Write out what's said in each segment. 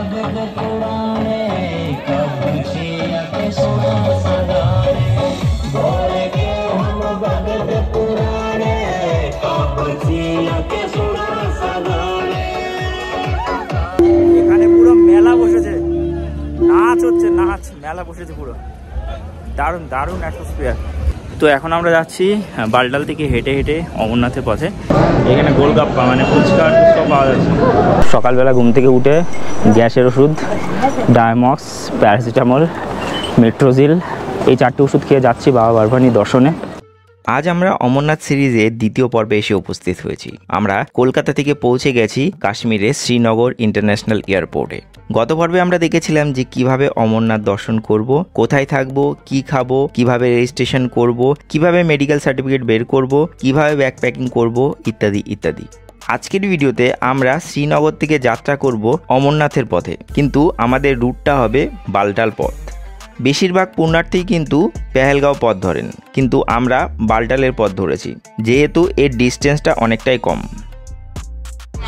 এখানে পুরো মেলা বসেছে, নাচ হচ্ছে, নাচ মেলা বসেছে পুরো, দারুণ দারুণ অ্যাটমসফিয়ার। তো এখন আমরা যাচ্ছি বালটাল থেকে হেঁটে হেঁটে অমরনাথের পথে। এখানে গোলগাপ্পা মানে ফুচকা টুচকা পাওয়া যাচ্ছে। সকালবেলা ঘুম থেকে উঠে গ্যাসের ওষুধ, ডায়ামক্স, প্যারাসিটামল, মেট্রোজিল, এই 4টে ওষুধ খেয়ে যাচ্ছি বাবা বারবানি দর্শনে। আজ আমরা অমরনাথ সিরিজের দ্বিতীয় পর্বে এসে উপস্থিত হয়েছি। আমরা কলকাতা থেকে পৌঁছে গেছি কাশ্মীরের শ্রীনগর ইন্টারন্যাশনাল এয়ারপোর্টে। গত পর্বে আমরা দেখেছিলাম যে কিভাবে অমরনাথ দর্শন করব, কোথায় থাকবো, কি খাবো, কিভাবে রেজিস্ট্রেশন করব, কিভাবে মেডিকেল সার্টিফিকেট বের করব, কিভাবে ব্যাকপ্যাকিং করব, ইত্যাদি ইত্যাদি। আজকের ভিডিওতে আমরা শ্রীনগর থেকে যাত্রা করব অমরনাথের পথে, কিন্তু আমাদের রুটটা হবে বালটাল পথ। বেশিরভাগ পুণ্যার্থী কিন্তু পেহেলগাঁও পথ ধরেন, কিন্তু আমরা বালটালের পথ ধরেছি যেহেতু এর ডিস্টেন্সটা অনেকটাই কম।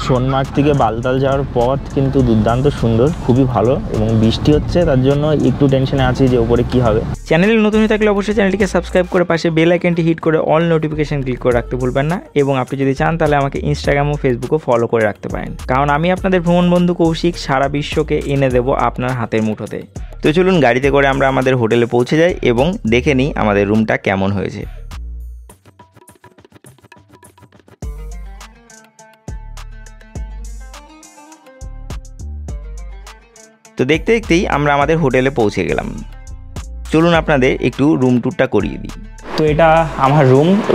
সোনমার্গ থেকে বালতাল যাওয়ার পথ কিন্তু দুর্দান্ত সুন্দর, খুবই ভালো, এবং বৃষ্টি হচ্ছে তার জন্য একটু টেনশনে আছি যে ওপরে কি হবে। চ্যানেলে নতুন হয়ে থাকলে অবশ্যই চ্যানেলটিকে সাবস্ক্রাইব করে পাশে বেল আইকনটি হিট করে অল নোটিফিকেশন ক্লিক করে রাখতে ভুলবেন না। এবং আপনি যদি চান তাহলে আমাকে ইনস্টাগ্রাম ও ফেসবুকও ফলো করে রাখতে পারেন, কারণ আমি আপনাদের ভ্রমণ বন্ধু কৌশিক সারা বিশ্বকে এনে দেব আপনার হাতের মুঠোতে। তো চলুন গাড়িতে করে আমরা আমাদের হোটেলে পৌঁছে যাই এবং দেখে নিই আমাদের রুমটা কেমন হয়েছে। তো দেখতে দেখতেই আমরা আমাদের হোটেলে পৌঁছে গেলাম। চলুন আপনাদের একটু রুম ট্যুরটা করিয়ে দিই। তো এটা আমার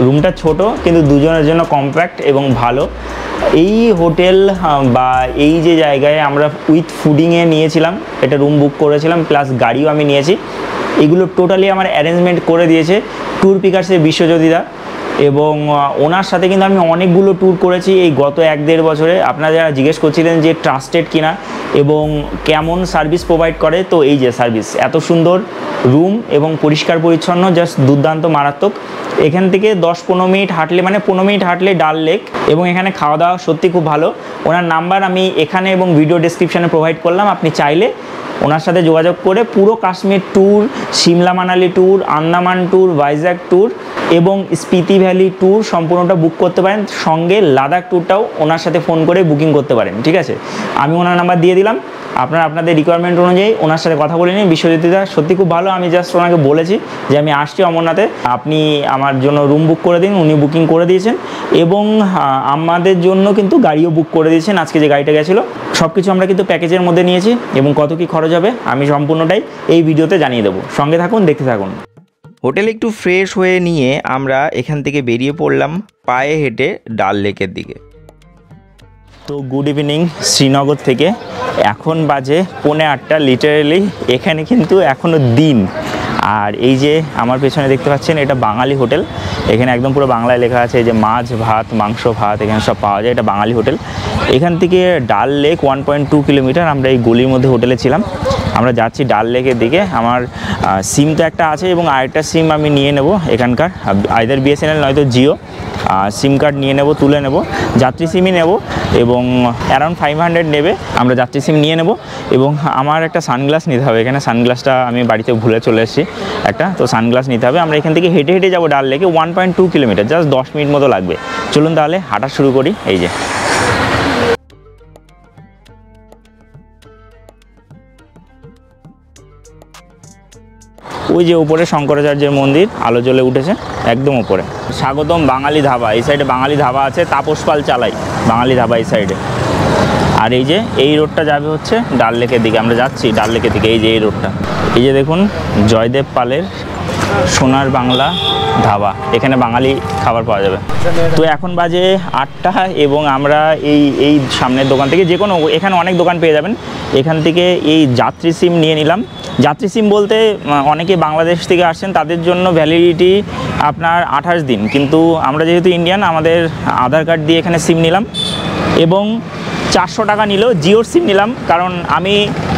রুমটা ছোট কিন্তু দুজনের জন্য কম্প্যাক্ট এবং ভালো। এই হোটেল বা এই যে জায়গায় আমরা উইথ ফুডিংয়ে নিয়েছিলাম, এটা রুম বুক করেছিলাম, প্লাস গাড়িও আমি নিয়েছি। এগুলো টোটালি আমার অ্যারেঞ্জমেন্ট করে দিয়েছে ট্যুর পিকার্সের বিশ্বজ্যোতিদা, এবং ওনার সাথে কিন্তু আমি অনেকগুলো ট্যুর করেছি এই গত 1-1.5 বছরে। আপনারা যারা জিজ্ঞেস করছিলেন যে ট্রাস্টেড কিনা এবং কেমন সার্ভিস প্রোভাইড করে, তো এই যে সার্ভিস, এত সুন্দর রুম এবং পরিষ্কার পরিচ্ছন্ন, জাস্ট দুর্দান্ত মারাত্মক। এখান থেকে 10-15 মিনিট হাঁটলে, মানে 15 মিনিট হাঁটলে ডাল লেক, এবং এখানে খাওয়া দাওয়া সত্যি খুব ভালো। ওনার নাম্বার আমি এখানে এবং ভিডিও ডেসক্রিপশানে প্রোভাইড করলাম, আপনি চাইলে ওনার সাথে যোগাযোগ করে পুরো Kashmir tour, Shimla Manali tour, Andaman tour, Vizag tour এবং স্পিতি ভ্যালি ট্যুর সম্পূর্ণটা বুক করতে পারেন। সঙ্গে লাদাখ ট্যুরটাও ওনার সাথে ফোন করে বুকিং করতে পারেন, ঠিক আছে? আমি ওনার নাম্বার দিয়ে দিলাম, আপনারা আপনাদের রিকোয়ারমেন্ট অনুযায়ী ওনার সাথে কথা বলে নিন। বিশ্বজ্যোতিদা সত্যি খুব ভালো। আমি জাস্ট ওনাকে বলেছি যে আমি আসছি অমরনাথে, আপনি আমার জন্য রুম বুক করে দিন, উনি বুকিং করে দিয়েছেন, এবং আমাদের জন্য কিন্তু গাড়িও বুক করে দিয়েছেন। আজকে যে গাড়িটা গেছিলো সব কিছু আমরা কিন্তু প্যাকেজের মধ্যে নিয়েছি, এবং কত কী খরচ হবে আমি সম্পূর্ণটাই এই ভিডিওতে জানিয়ে দেবো। সঙ্গে থাকুন, দেখতে থাকুন। হোটেলে একটু ফ্রেশ হয়ে নিয়ে আমরা এখান থেকে বেরিয়ে পড়লাম পায়ে হেঁটে ডাল লেকের দিকে। তো গুড ইভিনিং শ্রীনগর থেকে। এখন বাজে 8:45, লিটারেলি এখানে কিন্তু এখনও দিন। আর এই যে আমার পেছনে দেখতে পাচ্ছেন, এটা বাঙালি হোটেল। এখানে একদম পুরো বাংলায় লেখা আছে যে মাছ ভাত, মাংস ভাত এখানে সব পাওয়া যায়। এটা বাঙালি হোটেল। এখান থেকে ডাল লেক 1.2 কিলোমিটার। আমরা এই গলির মধ্যে হোটেলে ছিলাম। আমরা যাচ্ছি ডাল লেকের দিকে। আমার সিম তো একটা আছে, এবং আরেকটা সিম আমি নিয়ে নেব এখানকার, আইদার বিএসএনএল নয়তো জিও সিম কার্ড নিয়ে নেব, তুলে নেব। যাত্রী সিমই নেব, এবং অ্যারাউন্ড 500 নেবে। আমরা যাত্রী সিম নিয়ে নেব, এবং আমার একটা সানগ্লাস নিতে হবে। এখানে সানগ্লাসটা আমি বাড়িতে ভুলে চলে এসেছি একটা, তো সানগ্লাস নিতে হবে। আমরা এখান থেকে হেঁটে হেঁটে যাবো ডাল লেকে। 1.2 কিলোমিটার, জাস্ট 10 মিনিট মতো লাগবে। চলুন তাহলে হাঁটা শুরু করি। এই যে ওই যে উপরে শঙ্করাচার্যের মন্দির আলো জ্বলে উঠেছে একদম উপরে। স্বাগতম বাঙালি ধাবা। এই সাইডে বাঙালি ধাবা আছে, তাপস পাল চালাই বাঙালি ধাবা এই সাইডে। আর এই যে এই রোডটা যাবে হচ্ছে ডাল লেকের দিকে। আমরা যাচ্ছি ডাল লেকের দিকে। এই যে এই রোডটা, এই যে দেখুন জয়দেব পালের সোনার বাংলা ধাবা, এখানে বাঙালি খাবার পাওয়া যাবে। তো এখন বাজে 8টা, এবং আমরা এই সামনের দোকান থেকে, যে কোনো, এখানে অনেক দোকান পেয়ে যাবেন, এখান থেকে এই যাত্রী সিম নিয়ে নিলাম। যাত্রী সিম বলতে অনেকে বাংলাদেশ থেকে আসছেন, তাদের জন্য ভ্যালিডিটি আপনার 28 দিন, কিন্তু আমরা যেহেতু ইন্ডিয়ান, আমাদের আধার কার্ড দিয়ে এখানে সিম নিলাম, এবং 400 টাকা নিল। জিওর সিম নিলাম, কারণ আমি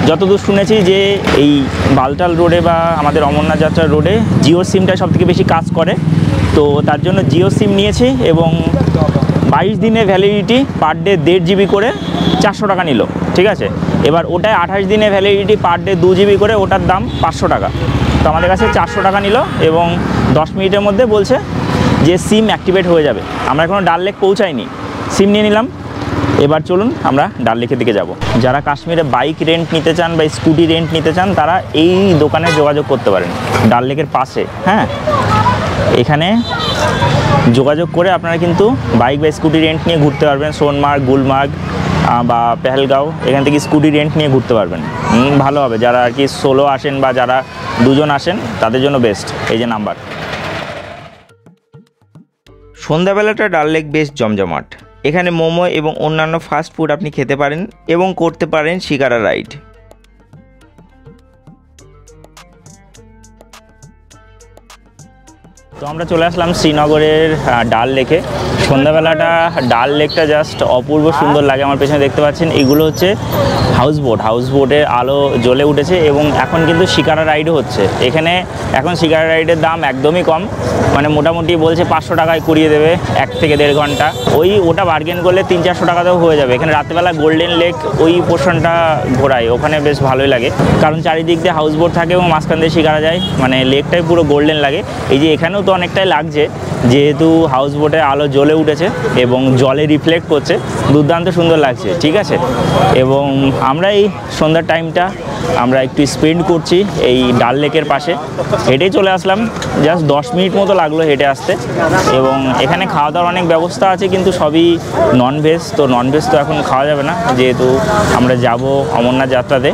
যতদূর শুনেছি যে এই বালটাল রোডে বা আমাদের অমরনাথ যাত্রার রোডে জিওর সিমটা সবথেকে বেশি কাজ করে, তো তার জন্য জিও সিম নিয়েছি। এবং 22 দিনের ভ্যালিডিটি, পার ডে 1.5 GB করে 400 টাকা নিল, ঠিক আছে। এবার ওটায় 28 দিনে ভ্যালিডিটি, পার ডে 2 GB করে, ওটার দাম 500 টাকা। তো আমাদের কাছে 400 টাকা নিল এবং 10 মিনিটের মধ্যে বলছে যে সিম অ্যাক্টিভেট হয়ে যাবে। আমরা এখনও ডাল লেক পৌঁছাইনি, সিম নিয়ে নিলাম। এবার চলুন আমরা ডাল লেকের দিকে যাব। যারা কাশ্মীরে বাইক রেন্ট নিতে চান বা স্কুটি রেন্ট নিতে চান তারা এই দোকানে যোগাযোগ করতে পারেন, ডাল লেকের পাশে। হ্যাঁ, এখানে যোগাযোগ করে আপনারা কিন্তু বাইক বা স্কুটি রেন্ট নিয়ে ঘুরতে পারবেন। সোনমার্গ, গুলমার্গ বা পেহেলগাঁও, এখান থেকে স্কুটি রেন্ট নিয়ে ঘুরতে পারবেন। ভালো হবে, যারা আর কি সোলো আসেন বা যারা দুজন আসেন তাদের জন্য বেস্ট এই যে নাম্বার। সন্ধ্যাবেলাটা ডাল লেক বেশ জমজমাট। এখানে মোমো এবং অন্যান্য ফাস্ট ফুড আপনি খেতে পারেন এবং করতে পারেন শিকারা রাইড। তো আমরা চলে আসলাম শ্রীনগরের ডাল লেকে। সন্ধ্যাবেলাটা ডাল লেকটা জাস্ট অপূর্ব সুন্দর লাগে। আমার পেছনে দেখতে পাচ্ছেন এগুলো হচ্ছে হাউস বোটের আলো জ্বলে উঠেছে এবং এখন কিন্তু শিকারা রাইডও হচ্ছে এখানে। এখন শিকারা রাইডের দাম একদমই কম, মানে মোটামুটি বলছে 500 টাকায় করিয়ে দেবে 1 থেকে 1.5 ঘন্টা। ওটা বার্গেন করলে 300-400 টাকাতেও হয়ে যাবে। এখানে রাত্রেবেলা গোল্ডেন লেক ওই পোর্শনটা ঘোরায়, ওখানে বেশ ভালোই লাগে, কারণ চারিদিক দিয়ে হাউস বোট থাকে এবং মাঝখান দিয়ে শিকারা যায়, মানে লেকটাই পুরো গোল্ডেন লাগে। এই যে এখানেও তো অনেকটাই লাগছে, যেহেতু হাউস বোটে আলো জ্বলে উঠেছে এবং জলে রিফ্লেক্ট করছে, দুর্দান্ত সুন্দর লাগছে। ঠিক আছে, এবং আমরা এই সন্ধ্যার টাইমটা আমরা একটু স্পেন্ড করছি এই ডাল লেকের পাশে। হেঁটেই চলে আসলাম, জাস্ট 10 মিনিট মতো লাগলো হেঁটে আসতে। এবং এখানে খাওয়া দাওয়ার অনেক ব্যবস্থা আছে, কিন্তু সবই ননভেজ। তো ননভেজ তো এখন খাওয়া যাবে না, যেহেতু আমরা যাব অমরনাথ যাত্রাতে।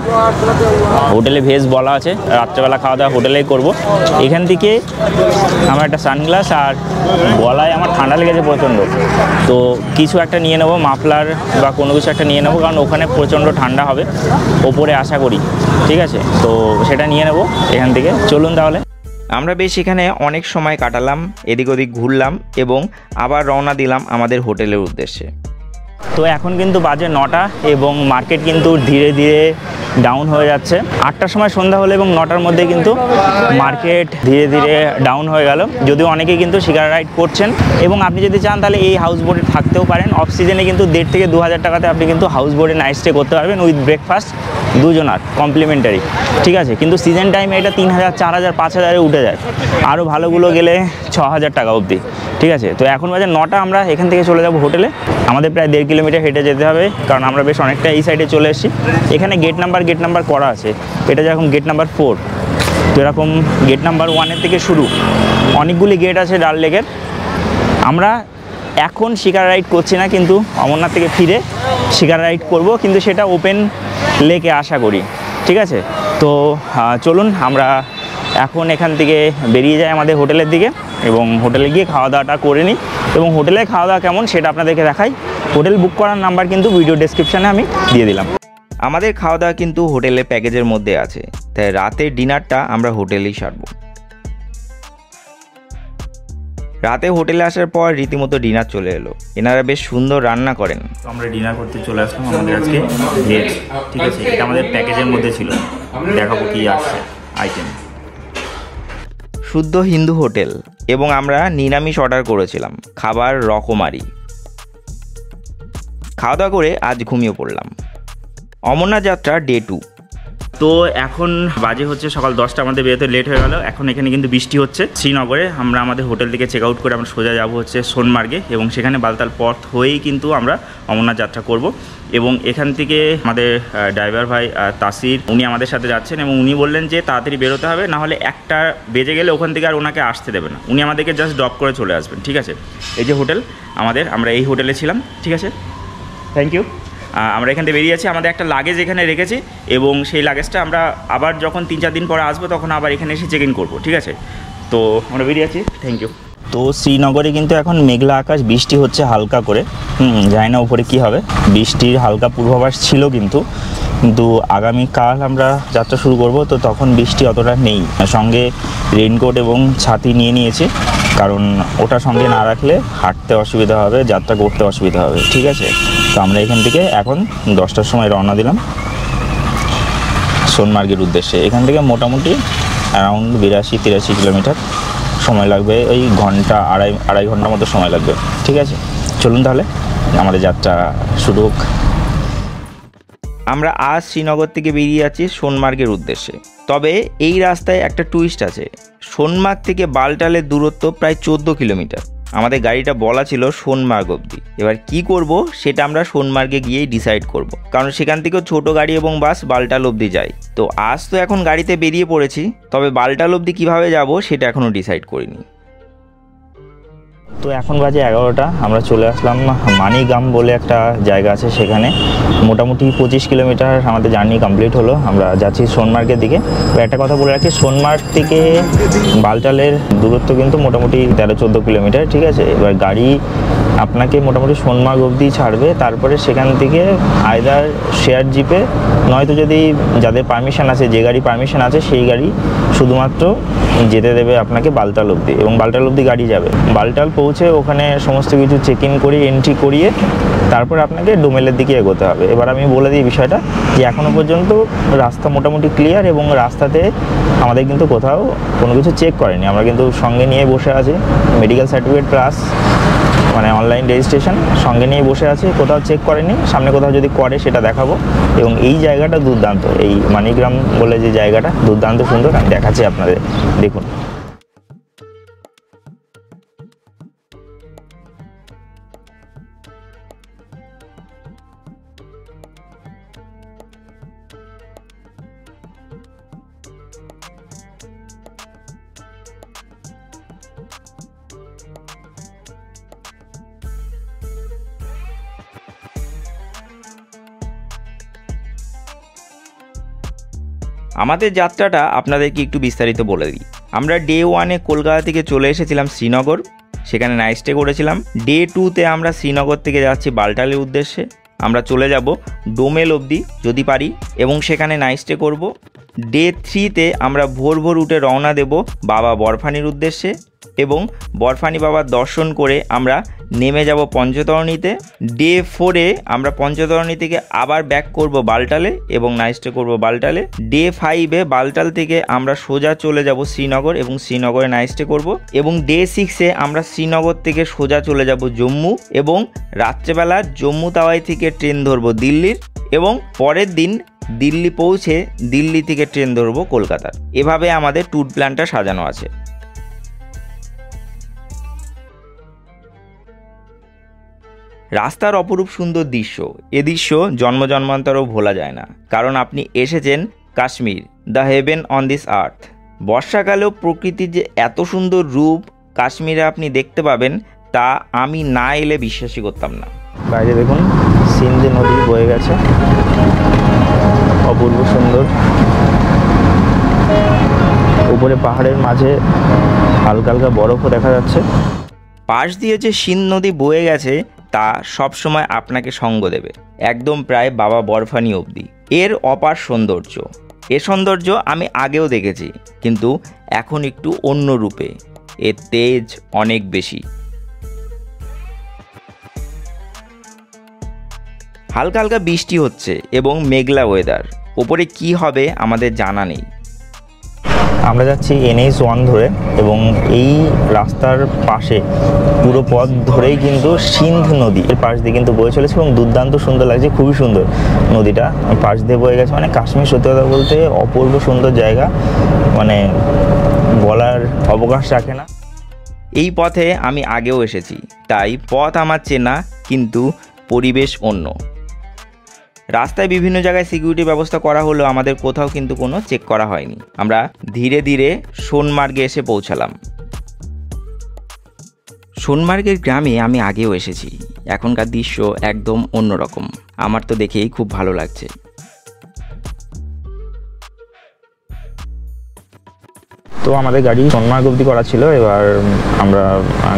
হোটেলে ভেজ বলা আছে, রাত্রেবেলা খাওয়া দাওয়া হোটেলেই করব। এখান থেকে আমার একটা সানগ্লাস আর গলায় আমার ঠান্ডা লেগেছে প্রচণ্ড, তো কিছু একটা নিয়ে নেবো, মাফলার বা কোনো কিছু একটা নিয়ে নেবো, কারণ ওখানে প্রচণ্ড ঠান্ডা হবে ওপরে আশা করি। ঠিক আছে, তো সেটা নিয়ে নেবো এখান থেকে। চলুন তাহলে। আমরা বেশ এখানে অনেক সময় কাটালাম, এদিক ওদিক ঘুরলাম এবং আবার রওনা দিলাম আমাদের হোটেলের উদ্দেশ্যে। তো এখন কিন্তু বাজে 9টা এবং মার্কেট কিন্তু ধীরে ধীরে ডাউন হয়ে যাচ্ছে। 8টার সময় সন্ধ্যা হলো এবং 9টার মধ্যে কিন্তু মার্কেট ধীরে ধীরে ডাউন হয়ে গেল, যদিও অনেকে কিন্তু শিকারা রাইড করছেন। এবং আপনি যদি চান তাহলে এই হাউস বোটে থাকতেও পারেন। অফ সিজনে কিন্তু 1.5 থেকে 2,000 টাকাতে আপনি কিন্তু হাউস বোটে নাইট স্টে করতে পারবেন উইথ ব্রেকফাস্ট, দুজনার কমপ্লিমেন্টারি। ঠিক আছে, কিন্তু সিজন টাইমে এটা 3,000, 4,000, 5,000-এ উঠে যায়, আরও ভালোগুলো গেলে 6,000 টাকা অবধি। ঠিক আছে, তো এখন বাজে 9টা, আমরা এখান থেকে চলে যাব হোটেলে। আমাদের প্রায় 1.5 কিলোমিটার হেঁটে যেতে হবে, কারণ আমরা বেশ অনেকটা এই সাইডে চলে এসেছি। এখানে গেট নাম্বার করা আছে, এটা যেরকম গেট নাম্বার 4, তো এরকম গেট নাম্বার 1-এর থেকে শুরু, অনেকগুলি গেট আছে ডাল লেকের। আমরা এখন শিকারা রাইড করছি না, কিন্তু অমরনাথ থেকে ফিরে শিকারা রাইড করব, কিন্তু সেটা ওপেন লেকে আশা করি। ঠিক আছে, তো চলুন আমরা এখন এখান থেকে বেরিয়ে যাই আমাদের হোটেলের দিকে এবং হোটেলে গিয়ে খাওয়া দাওয়াটা করে নিই। এবং হোটেলে খাওয়া দাওয়া কেমন সেটা আপনাদেরকে দেখাই। হোটেল বুক করার নাম্বার কিন্তু ভিডিও ডেসক্রিপশানে আমি দিয়ে দিলাম। আমাদের খাওয়া দাওয়া কিন্তু হোটেলের প্যাকেজের মধ্যে আছে, তাই রাতের ডিনারটা আমরা হোটেলেই সারবো। রাতে হোটেলে আসার পর রীতিমতো ডিনার চলে এলো। এনারা বেশ সুন্দর রান্না করেন। তো আমরা ডিনার করতে চলে আসলাম। আমাদের আজকে ভেজ, ঠিক আছে, এটা আমাদের প্যাকেজের মধ্যে ছিল। দেখাবো কি আসছে আইটেম। শুদ্ধ হিন্দু হোটেল এবং আমরা নিরামিষ অর্ডার করেছিলাম, খাবার রকমারি। খাওয়া দাওয়া করে আজ ঘুমিয়ে পড়লাম। অমরনাথ যাত্রা ডে 2। তো এখন বাজে হচ্ছে সকাল 10টা, আমাদের বেরোতে লেট হয়ে গেল। এখন এখানে কিন্তু বৃষ্টি হচ্ছে শ্রীনগরে। আমরা আমাদের হোটেল থেকে চেক আউট করে আমরা সোজা যাব হচ্ছে সোনমার্গে এবং সেখানে বালতাল পথ হয়েই কিন্তু আমরা অমরনাথ যাত্রা করব। এবং এখান থেকে আমাদের ড্রাইভার ভাই তাসির, উনি আমাদের সাথে যাচ্ছেন এবং উনি বললেন যে তাড়াতাড়ি বেরোতে হবে, নাহলে 1টা বেজে গেলে ওখান থেকে আর ওনাকে আসতে দেবে না, উনি আমাদেরকে জাস্ট ড্রপ করে চলে আসবেন। ঠিক আছে, এই যে হোটেল আমাদের, আমরা এই হোটেলে ছিলাম। ঠিক আছে, থ্যাংক ইউ। আমরা এখান থেকে বেরিয়ে আছি, আমাদের একটা লাগেজ এখানে রেখেছি এবং সেই লাগেজটা আমরা আবার যখন 3-4 দিন পরে আসবো তখন আবার এখানে এসে চেক ইন করবো। ঠিক আছে, তো আমরা বেরিয়ে আছি, থ্যাংক ইউ। তো শ্রীনগরে কিন্তু এখন মেঘলা আকাশ, বৃষ্টি হচ্ছে হালকা করে। জানি না উপরে কী হবে, বৃষ্টির হালকা পূর্বাভাস ছিল, কিন্তু আগামীকাল আমরা যাত্রা শুরু করব, তো তখন বৃষ্টি অতটা নেই। সঙ্গে রেইনকোট এবং ছাতি নিয়ে নিয়েছি, কারণ ওটা সঙ্গে না রাখলে হাঁটতে অসুবিধা হবে, যাত্রা করতে অসুবিধা হবে। ঠিক আছে, তো আমরা এখান থেকে এখন 10টার সময় রওনা দিলাম সোনমার্গের উদ্দেশ্যে। এখান থেকে মোটামুটি অ্যারাউন্ড 82-83 কিলোমিটার সময় লাগবে, ওই ঘন্টা আড়াই ঘন্টার মতো সময় লাগবে। ঠিক আছে, চলুন তাহলে আমাদের যাত্রা শুরু হোক। আমরা আজ শ্রীনগর থেকে বেরিয়ে যাচ্ছি সোনমার্গের উদ্দেশ্যে। তবে এই রাস্তায় একটা টুইস্ট আছে। সোনমার্গ থেকে বালটালের দূরত্ব প্রায় 14 কিলোমিটার। আমাদের গাড়িটা বলা ছিল সোনমার্গ অবধি। এবার কি করব সেটা আমরা সোনমার্গে গিয়েই ডিসাইড করব, কারণ সেখান থেকেও ছোট গাড়ি এবং বাস বালটাল অবধি যায়। তো আজ তো এখন গাড়িতে বেরিয়ে পড়েছি, তবে বালটাল অবধি কীভাবে যাব সেটা এখনও ডিসাইড করিনি। তো এখন বাজে 11টা, আমরা চলে আসলাম মানিগাম বলে একটা জায়গা আছে, সেখানে মোটামুটি 25 কিলোমিটার আমাদের জার্নি কমপ্লিট হলো। আমরা যাচ্ছি সোনমার্গের দিকে। একটা কথা বলে রাখি, সোনমার্গ থেকে বালটালের দূরত্ব কিন্তু মোটামুটি 13-14 কিলোমিটার, ঠিক আছে। এবার গাড়ি আপনাকে মোটামুটি সোনমার্গ অবধি ছাড়বে, তারপরে সেখান থেকে আইদার শেয়ার জিপে, নয়তো যদি যাদের পারমিশন আছে, যে গাড়ি পারমিশন আছে সেই গাড়ি শুধুমাত্র যেতে দেবে আপনাকে বালটাল অবধি, এবং বালটাল অবধি গাড়ি যাবে। বালটাল পৌঁছে ওখানে সমস্ত কিছু চেক ইন করিয়ে, এন্ট্রি করিয়ে তারপর আপনাকে ডোমেলের দিকে এগোতে হবে। এবার আমি বলে দিই বিষয়টা, যে এখনও পর্যন্ত রাস্তা মোটামুটি ক্লিয়ার, এবং রাস্তাতে আমাদের কিন্তু কোথাও কোনো কিছু চেক করেনি। আমরা কিন্তু সঙ্গে নিয়ে বসে আছি মেডিকেল সার্টিফিকেট প্লাস মানে অনলাইন রেজিস্ট্রেশন সঙ্গে নিয়ে বসে আছি, কোথাও চেক করেনি। সামনে কোথাও যদি করে সেটা দেখাবো। এবং এই জায়গাটা দুর্দান্ত, এই মানিগ্রাম বলে যে জায়গাটা দুর্দান্ত সুন্দর, আমি দেখাচ্ছি আপনাদের, দেখুন। আমাদের যাত্রাটা আপনাদেরকে একটু বিস্তারিত বলে দিই। আমরা ডে 1-এ কলকাতা থেকে চলে এসেছিলাম শ্রীনগর, সেখানে নাইট স্টে করেছিলাম। ডে 2-তে আমরা শ্রীনগর থেকে যাচ্ছি বালটালের উদ্দেশ্যে। আমরা চলে যাব ডোমেল অবধি যদি পারি, এবং সেখানে নাইট স্টে করব। ডে 3-তে আমরা ভোর ভোর উঠে রওনা দেব বাবা বরফানির উদ্দেশ্যে, এবং বরফানি বাবার দর্শন করে আমরা নেমে যাব পঞ্চতরণীতে। ডে 4-এ আমরা পঞ্চতরণী থেকে আবার ব্যাক করব বালটালে এবং নাইট স্টে করব বালটালে। ডে 5-এ বালটাল থেকে আমরা সোজা চলে যাব শ্রীনগর এবং শ্রীনগরে নাইট স্টে করব, এবং ডে 6-এ আমরা শ্রীনগর থেকে সোজা চলে যাব জম্মু, এবং রাত্রেবেলা জম্মু তাওয়াই থেকে ট্রেন ধরব দিল্লির, এবং পরের দিন দিল্লি পৌঁছে দিল্লি থেকে ট্রেন ধরব কলকাতার। এভাবে আমাদের ট্যুর প্ল্যানটা সাজানো আছে। রাস্তার অপরূপ সুন্দর দৃশ্য, এ দৃশ্য জন্ম জন্মান্তরও ভোলা যায় না, কারণ আপনি এসেছেন Kashmir, the heaven on this earth. বর্ষাকালেও প্রকৃতির যে এত সুন্দর রূপ কাশ্মীরে আপনি দেখতে পাবেন, তা আমি না এলে বিশ্বাসই করতাম না। বাইরে দেখুন সিন্ধু নদী বয়ে গেছে, অপূর্ব সুন্দর। উপরে পাহাড়ের মাঝে হালকা হালকা বরফও দেখা যাচ্ছে। পাশ দিয়ে যে সিন্ধু নদী বয়ে গেছে তা সবসময় আপনাকে সঙ্গ দেবে, একদম প্রায় বাবা বরফানি অবধি। এর অপার সৌন্দর্য, এ সৌন্দর্য আমি আগেও দেখেছি, কিন্তু এখন একটু অন্য রূপে, এর তেজ অনেক বেশি। হালকা হালকা বৃষ্টি হচ্ছে এবং মেঘলা ওয়েদার। ওপরে কি হবে আমাদের জানা নেই। আমরা যাচ্ছি NH1 ধরে, এবং এই রাস্তার পাশে পুরো পথ ধরেই কিন্তু সিন্ধু নদীর পাশ দিয়ে কিন্তু বয়ে চলেছে, এবং দুর্দান্ত সুন্দর লাগছে, খুবই সুন্দর নদীটা পাশ দিয়ে বয়ে গেছে। মানে কাশ্মীর সত্যি কথা বলতে অপূর্ব সুন্দর জায়গা, মানে বলার অবকাশ রাখে না। এই পথে আমি আগেও এসেছি, তাই পথ আমার চেনা, কিন্তু পরিবেশ অন্য। রাস্তায় বিভিন্ন জায়গায় সিকিউরিটি ব্যবস্থা করা হলেও আমাদের কোথাও কিন্তু কোনো চেক করা হয়নি। আমরা ধীরে ধীরে সোনমার্গে এসে পৌঁছালাম। সোনমার্গের গ্রামে আমি আগেও এসেছি, এখনকার দৃশ্য একদম অন্যরকম। আমার তো দেখেই খুব ভালো লাগছে। তো আমাদের গাড়ি সোনমার্গ অবধি করা ছিল। এবার আমরা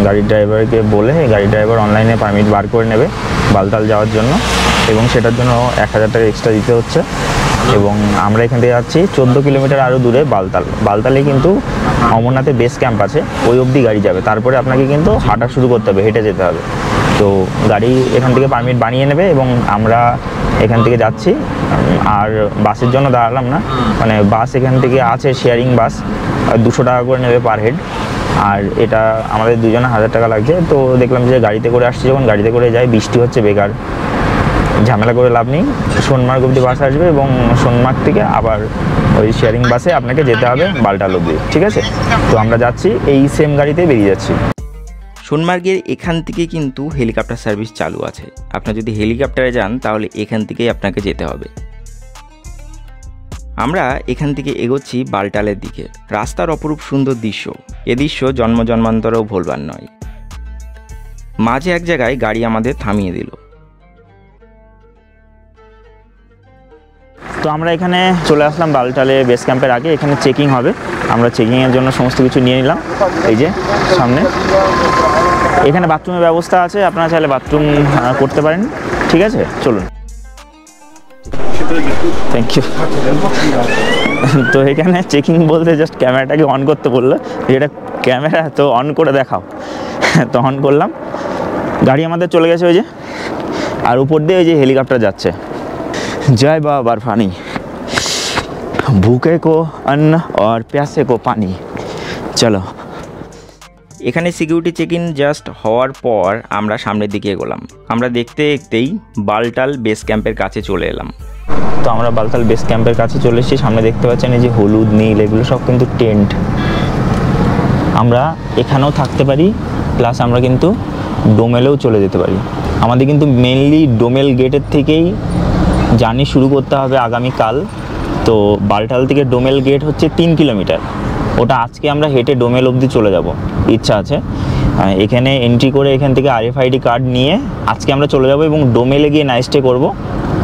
গাড়ির ড্রাইভারকে বলে, গাড়ির ড্রাইভার অনলাইনে পারমিট বার করে নেবে বালতাল যাওয়ার জন্য, এবং সেটার জন্য 1000 টাকা এক্সট্রা দিতে হচ্ছে। এবং আমরা এখান থেকে যাচ্ছি 14 কিলোমিটার আরও দূরে বালতাল। বালতালে কিন্তু অমরনাথের বেস ক্যাম্প আছে, ওই অবধি গাড়ি যাবে। তারপরে আপনাকে কিন্তু হাঁটা শুরু করতে হবে, হেঁটে যেতে হবে। তো গাড়ি এখান থেকে পারমিট বানিয়ে নেবে, এবং আমরা এখান থেকে যাচ্ছি। আর বাসের জন্য দাঁড়ালাম না, মানে বাস এখান থেকে আছে, শেয়ারিং বাস, 200 টাকা করে নেবে পার হেড। আর এটা আমাদের দুজনে 1000 টাকা লাগছে। তো দেখলাম যে গাড়িতে করে আসছি, যখন গাড়িতে করে যাই, বৃষ্টি হচ্ছে বেকার, ঝামেলা করে লাভ নেই। সোনমার্গ অবধি বাস আসবে এবং সোনমার্গ থেকে আবার ওই শেয়ারিং বাসে আপনাকে যেতে হবে বালটাল অবধি, ঠিক আছে? তো আমরা যাচ্ছি এই সেম গাড়িতে বেরিয়ে যাচ্ছি। সোনমার্গের এখান থেকে কিন্তু হেলিকপ্টার সার্ভিস চালু আছে। আপনার যদি হেলিকপ্টারে যান তাহলে এখান থেকেই আপনাকে যেতে হবে। আমরা এখান থেকে এগোচ্ছি বালটালের দিকে। রাস্তার অপরূপ সুন্দর দৃশ্য, এ দৃশ্য জন্ম জন্মান্তরেও ভুলবার নয়। মাঝে এক জায়গায় গাড়ি আমাদের থামিয়ে দিল। তো আমরা এখানে চলে আসলাম বালটালে বেস ক্যাম্পের আগে। এখানে চেকিং হবে, আমরা চেকিংয়ের জন্য সমস্ত কিছু নিয়ে নিলাম। এই যে সামনে এখানে বাথরুমের ব্যবস্থা আছে, আপনারা চাইলে বাথরুম করতে পারেন, ঠিক আছে? চলুন, থ্যাংক ইউ। তো এখানে চেকিং বলতে জাস্ট ক্যামেরাটাকে অন করতে বললো, যেটা ক্যামেরা তো অন করে দেখাও। তো অন করলাম, গাড়ি আমাদের চলে গেছে ওই যে, আর উপর দিয়ে ওই যে হেলিকপ্টার যাচ্ছে। जय बाबा बर्फानी, भूखे को अन्न और प्यासे को पानी। চলো, এখানে সিকিউরিটি চেক ইন জাস্ট হওয়ার পর আমরা সামনের দিকে এগোলাম। আমরা দেখতে দেখতেই বালটাল বেস ক্যাম্পের কাছে চলে এলাম। তো আমরা বালতাল বেস ক্যাম্পের কাছে চলে এসেছি। সামনে দেখতে পাচ্ছেন এই যে হলুদ নীল এগুলো সব কিন্তু টেন্ট। আমরা এখানেও থাকতে পারি, প্লাস আমরা কিন্তু ডোমেলেও চলে যেতে পারি। আমাদের কিন্তু মেনলি ডোমেল গেটের থেকেই জার্নি শুরু করতে হবে আগামীকাল। তো বালটাল থেকে ডোমেল গেট হচ্ছে 3 কিলোমিটার, ওটা আজকে আমরা হেঁটে ডোমেল অবধি চলে যাব, ইচ্ছা আছে। এখানে এন্ট্রি করে এখান থেকে RFID কার্ড নিয়ে আজকে আমরা চলে যাব এবং ডোমেলে গিয়ে নাইট স্টে করবো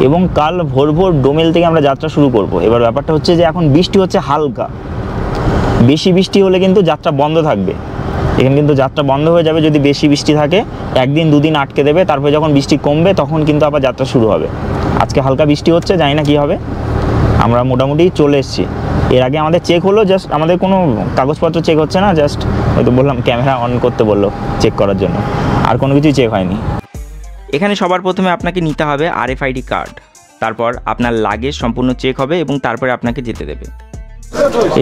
এবং কাল ভোর ভোর ডোমেল থেকে আমরা যাত্রা শুরু করব। এবার ব্যাপারটা হচ্ছে যে এখন বৃষ্টি হচ্ছে হালকা, বেশি বৃষ্টি হলে কিন্তু যাত্রা বন্ধ থাকবে। এখানে কিন্তু যাত্রা বন্ধ হয়ে যাবে যদি বেশি বৃষ্টি থাকে, একদিন দুদিন আটকে দেবে, তারপরে যখন বৃষ্টি কমবে তখন কিন্তু আবার যাত্রা শুরু হবে। আজকে হালকা বৃষ্টি হচ্ছে, জানি না কী হবে। আমরা মোটামুটি চলে এসেছি। এর আগে আমাদের চেক হলো, জাস্ট আমাদের কোনো কাগজপত্র চেক হচ্ছে না, জাস্ট হয়তো বললাম ক্যামেরা অন করতে বললো চেক করার জন্য, আর কোনো কিছুই চেক হয়নি। এখানে সবার প্রথমে আপনাকে নিতে হবে RFID কার্ড, তারপর আপনার লাগেজ সম্পূর্ণ চেক হবে এবং তারপরে আপনাকে যেতে দেবে।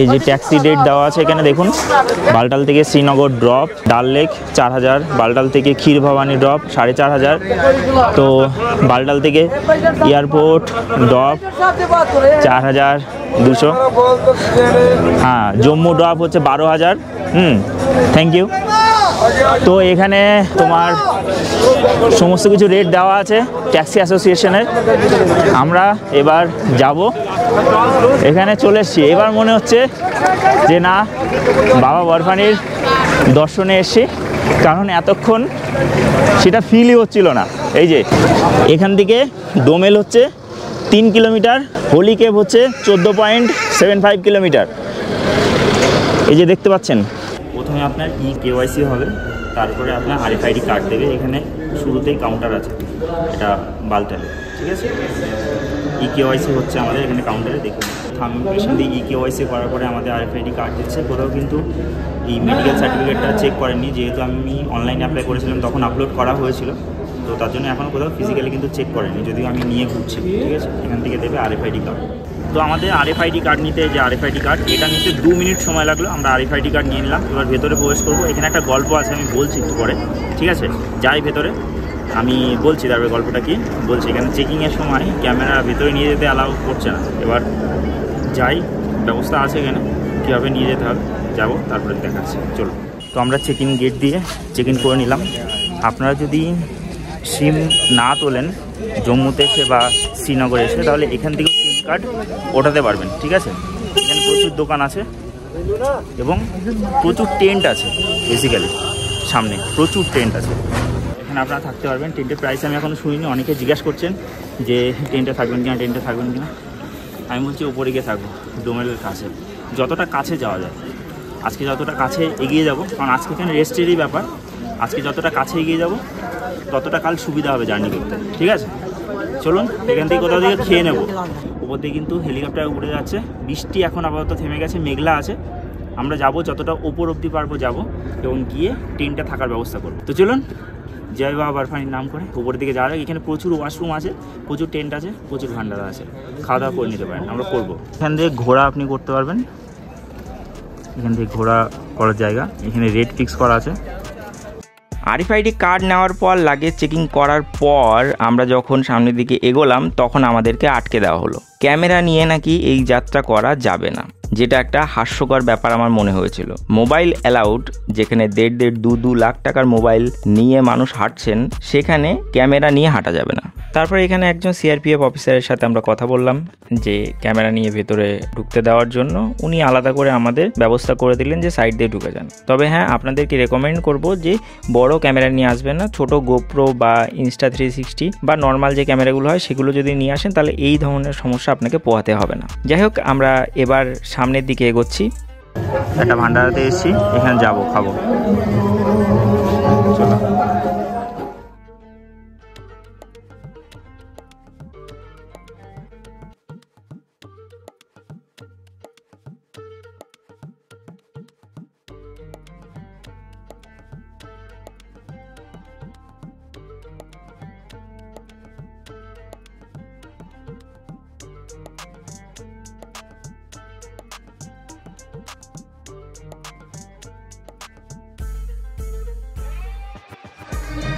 এই যে ট্যাক্সি রেট দেওয়া আছে এখানে দেখুন। বালটাল থেকে শ্রীনগর ড্রপ ডাল লেক 4000, বালটাল থেকে ক্ষীর ভবানী ড্রপ 4500, তো বালটাল থেকে এয়ারপোর্ট ড্রপ 4200, হ্যাঁ জম্মু ড্রপ হচ্ছে 12000। Thank you. তো এখানে তোমার সমস্ত কিছু রেট দেওয়া আছে ট্যাক্সি অ্যাসোসিয়েশনের। আমরা এবার যাব, এখানে চলে এসেছি। এবার মনে হচ্ছে যে না, বাবা বরফানির দর্শনে এসেছি, কারণ এতক্ষণ সেটা ফিলই হচ্ছিল না। এই যে এখান থেকে ডোমেল হচ্ছে 3 কিলোমিটার, হোলি কেভ হচ্ছে 14.75 কিলোমিটার। এই যে দেখতে পাচ্ছেন, প্রথমে আপনার KYC হবে, তারপরে আপনার RFID কার্ড দেবে। এখানে শুরুতেই কাউন্টার আছে, এটা বালটালে, ঠিক আছে? KYC হচ্ছে আমাদের এখানে কাউন্টারে। দেখুন পেশেন্ট দিয়ে KYC করার পরে আমাদের RFID কার্ড দিচ্ছে। কোথাও কিন্তু এই মেডিকেল সার্টিফিকেটটা চেক করেননি, যেহেতু আমি অনলাইনে অ্যাপ্লাই করেছিলাম তখন আপলোড করা হয়েছিল, তো তার জন্য এখন কোথাও ফিজিক্যালি কিন্তু চেক করেনি, যদিও আমি নিয়ে ঘুরছি, ঠিক আছে? এখান থেকে দেবে RFID কার্ড। তো আমাদের RFID কার্ড নিতে, যে RFID কার্ড, এটা নিতে 2 মিনিট সময় লাগলো। আমরা RFID কার্ড নিয়ে নিলাম। এবার ভেতরে প্রবেশ করবো। এখানে একটা গল্প আছে, আমি বলছি একটু পরে, ঠিক আছে? যাই ভেতরে, আমি বলছি তারপরে গল্পটা কি বলছি। এখানে চেকিংয়ের সময় ক্যামেরা ভেতরে নিয়ে যেতে অ্যালাউ করছে না। এবার যাই, ব্যবস্থা আছে এখানে, কীভাবে নিয়ে যেতে হবে যাবো, তারপরে দেখাচ্ছি, চলো। তো আমরা চেকিং গেট দিয়ে চেক ইন করে নিলাম। আপনারা যদি সিম না তোলেন জম্মুতে এসে বা শ্রীনগরে এসে, তাহলে এখান থেকে সিম কার্ড ওঠাতে পারবেন, ঠিক আছে? এখানে প্রচুর দোকান আছে এবং প্রচুর টেন্ট আছে, বেসিক্যালি সামনে প্রচুর টেন্ট আছে। এখানে আপনারা থাকতে পারবেন। টেন্টের প্রাইস আমি এখনও শুনিনি, অনেকে জিজ্ঞাসা করছেন যে টেন্টে থাকবেন কিনা, টেন্টে থাকবেন কিনা। আমি বলছি ওপরে গিয়ে থাকবো, ডোমেলের কাছে, যতটা কাছে যাওয়া যায়। আজকে যতটা কাছে এগিয়ে যাব, কারণ আজকে এখানে রেস্টেরই ব্যাপার, আজকে যতটা কাছে এগিয়ে যাব ততটা কাল সুবিধা হবে জার্নি করতে, ঠিক আছে? চলুন, এখান থেকে কোথাও থেকে খেয়ে নেবো। উপর দিয়ে কিন্তু হেলিকপ্টার উড়ে যাচ্ছে। বৃষ্টি এখন আপাতত থেমে গেছে, মেঘলা আছে। আমরা যাব, যতটা ওপর অবধি পারবো যাব এবং গিয়ে টেন্টে থাকার ব্যবস্থা করবো। তো চলুন, জয় বাবা বরফানির নাম করে উপরের দিকে যাওয়া যাক। এখানে প্রচুর ওয়াশরুম আছে, প্রচুর টেন্ট আছে, প্রচুর ভান্ডারা আছে, খাওয়া দাওয়া করে নিতে পারেন, আমরা করবো। এখান থেকে ঘোরা আপনি করতে পারবেন, এখান থেকে ঘোরা করার জায়গা। এখানে রেট ফিক্স করা আছে, RFID কার্ড নেওয়ার পর লাগেজ চেকিং করার পর আমরা যখন সামনের দিকে এগোলাম তখন আমাদেরকে আটকে দেওয়া হলো। ক্যামেরা নিয়ে নাকি এই যাত্রা করা যাবে না, যেটা একটা হাস্যকর ব্যাপার আমার মনে হয়েছিল। মোবাইল অ্যালাউড, যেখানে 1.5-2 লাখ টাকার মোবাইল নিয়ে মানুষ হাঁটছেন, সেখানে ক্যামেরা নিয়ে হাঁটা যাবে না। তারপর এখানে একজন CRPF অফিসারের সাথে আমরা কথা বললাম যে ক্যামেরা নিয়ে ভেতরে ঢুকতে দেওয়ার জন্য। উনি আলাদা করে আমাদের ব্যবস্থা করে দিলেন যে সাইড দিয়ে ঢুকে যান। তবে হ্যাঁ, আপনাদেরকে রেকমেন্ড করব যে বড় ক্যামেরা নিয়ে আসবেন না, ছোট GoPro বা Insta360 বা নর্মাল যে ক্যামেরাগুলো হয় সেগুলো যদি নিয়ে আসেন তাহলে এই ধরনের সমস্যা আপনাকে পোহাতে হবে না। যাই হোক, আমরা এবার সামনের দিকে এগোচ্ছি। একটা ভান্ডারাতে এসেছি, এখানে যাবো, খাবো, চলো।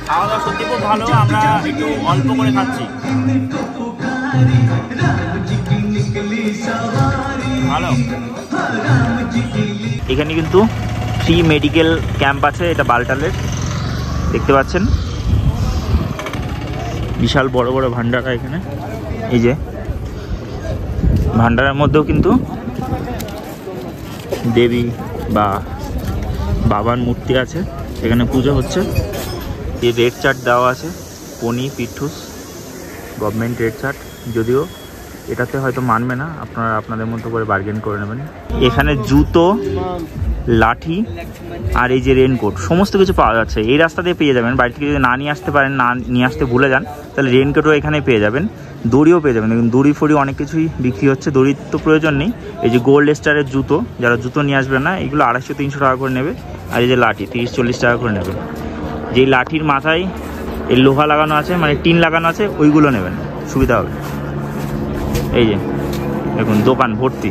খাওয়া দাওয়া সত্যি খুব ভালো, আমরা একটু অল্প করে খাচ্ছি, ভালো। এখানে কিন্তু ফ্রি মেডিকেল ক্যাম্প আছে, এটা বালটালের, দেখতে পাচ্ছেন বিশাল বড় বড় ভান্ডারা এখানে। এই যে ভান্ডারার মধ্যেও কিন্তু দেবী বা বাবার মূর্তি আছে, এখানে পুজো হচ্ছে। এই রেড চার্ট দেওয়া আছে, পনি পিঠুস গভর্নমেন্ট রেড চার্ট, যদিও এটাতে হয়তো মানবে না, আপনারা আপনাদের মতো করে বার্গেন করে নেবেন। এখানে জুতো, লাঠি আর এই যে রেনকোট সমস্ত কিছু পাওয়া যাচ্ছে। এই রাস্তা দিয়ে পেয়ে যাবেন। বাড়ি থেকে যদি না নিয়ে আসতে পারেন, না নিয়ে আসতে ভুলে যান, তাহলে রেনকোটও এখানে পেয়ে যাবেন, দড়িও পেয়ে যাবেন। দেখুন দড়ি ফড়ি অনেক কিছুই বিক্রি হচ্ছে, দড়ির তো প্রয়োজন নেই। এই যে গোল্ড স্টারের জুতো, যারা জুতো নিয়ে আসবেন না, এগুলো 250-300 টাকা করে নেবে। আর এই যে লাঠি 30-40 টাকা করে নেবে। যেই লাঠির মাথায় এই লোহা লাগানো আছে, মানে টিন লাগানো আছে, ওইগুলো নেবেন, সুবিধা হবে। এই যে দেখুন দোকান ভর্তি।